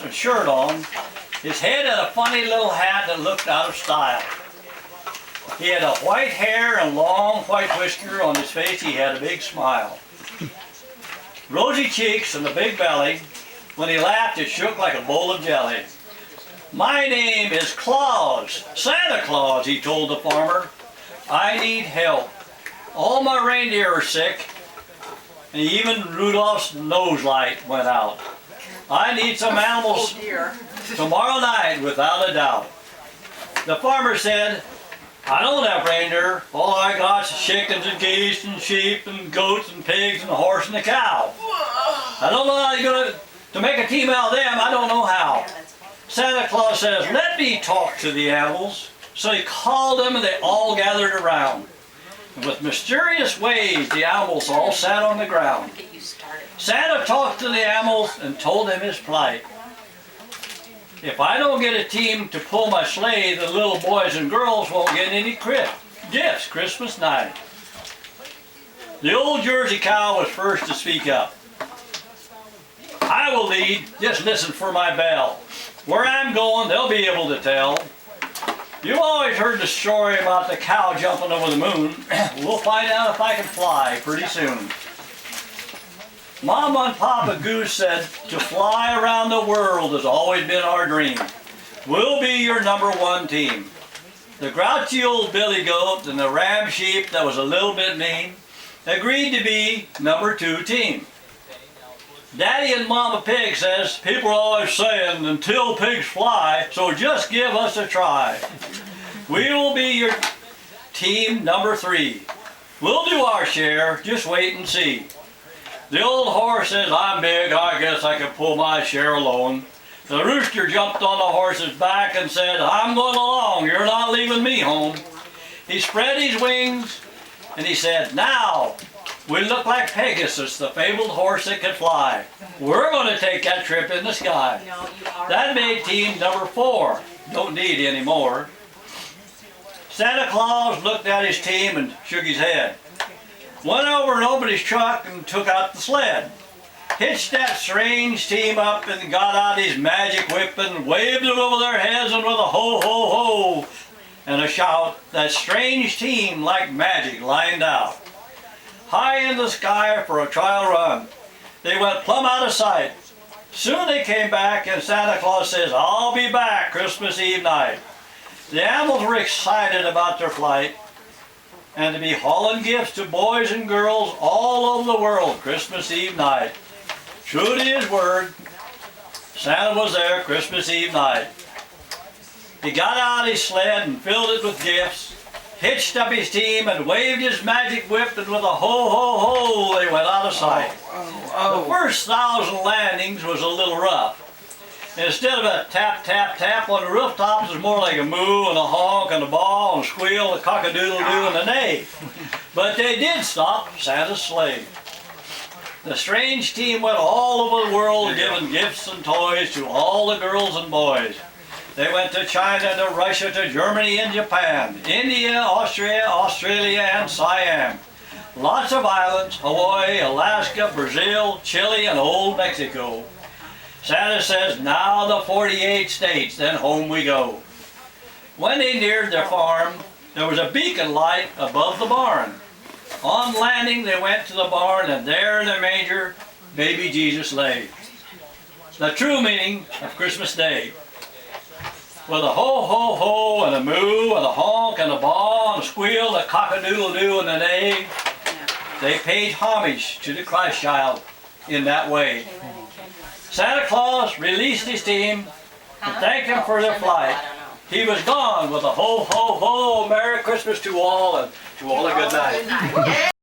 Christmas shirt on. His head had a funny little hat that looked out of style. He had a white hair and long white whisker. On his face he had a big smile. Rosy cheeks and a big belly. When he laughed it shook like a bowl of jelly. "My name is Claus, Santa Claus," he told the farmer. "I need help. All my reindeer are sick, and even Rudolph's nose light went out. I need some animals tomorrow night without a doubt." The farmer said, "I don't have reindeer. All I got's chickens and geese and sheep and goats and pigs and a horse and a cow. I don't know how you're going to make a team out of them. I don't know how." Santa Claus says, "Let me talk to the animals." So he called them and they all gathered around. And with mysterious ways, the animals all sat on the ground. Santa talked to the animals and told them his plight. "If I don't get a team to pull my sleigh, the little boys and girls won't get any gifts Christmas night." The old Jersey cow was first to speak up. "I will lead, just listen for my bell. Where I'm going, they'll be able to tell. You've always heard the story about the cow jumping over the moon. We'll find out if I can fly pretty soon." Mama and Papa Goose said, "To fly around the world has always been our dream. We'll be your #1 team." The grouchy old billy goat and the ram sheep that was a little bit mean agreed to be #2 team. Daddy and Mama Pig says, "People are always saying until pigs fly, so just give us a try. We will be your team #3. We'll do our share, just wait and see." The old horse says, "I'm big, I guess I can pull my share alone." The rooster jumped on the horse's back and said, "I'm going along, you're not leaving me home." He spread his wings and he said, "Now, we look like Pegasus, the fabled horse that could fly. We're going to take that trip in the sky." That made team #4. Don't need any more. Santa Claus looked at his team and shook his head. Went over to nobody's truck and took out the sled. Hitched that strange team up and got out his magic whip and waved it over their heads, and with a ho ho ho and a shout, that strange team like magic lined out. High in the sky for a trial run. They went plumb out of sight. Soon they came back and Santa Claus says, "I'll be back Christmas Eve night." The animals were excited about their flight and to be hauling gifts to boys and girls all over the world Christmas Eve night. True to his word, Santa was there Christmas Eve night. He got out his sled and filled it with gifts, hitched up his team and waved his magic whip, and with a ho ho ho they went out of sight. The first 1,000 landings was a little rough. Instead of a tap tap tap on the rooftops, it was more like a moo and a honk and a baw and a squeal, a cock-a-doodle-doo and a neigh. But they did stop Santa's sleigh. The strange team went all over the world giving gifts and toys to all the girls and boys. They went to China, to Russia, to Germany and Japan, India, Austria, Australia, and Siam. Lots of islands, Hawaii, Alaska, Brazil, Chile, and old Mexico. Santa says, "Now the 48 states, then home we go." When they neared their farm, there was a beacon light above the barn. On landing, they went to the barn, and there in the manger, baby Jesus lay. The true meaning of Christmas Day. With a ho ho ho and a moo and a honk and a baw and a squeal, a cock-a-doodle-doo and a neigh, they paid homage to the Christ child in that way. Santa Claus released his team and thanked them for their flight. He was gone with a ho ho ho, Merry Christmas to all, and to all a good night.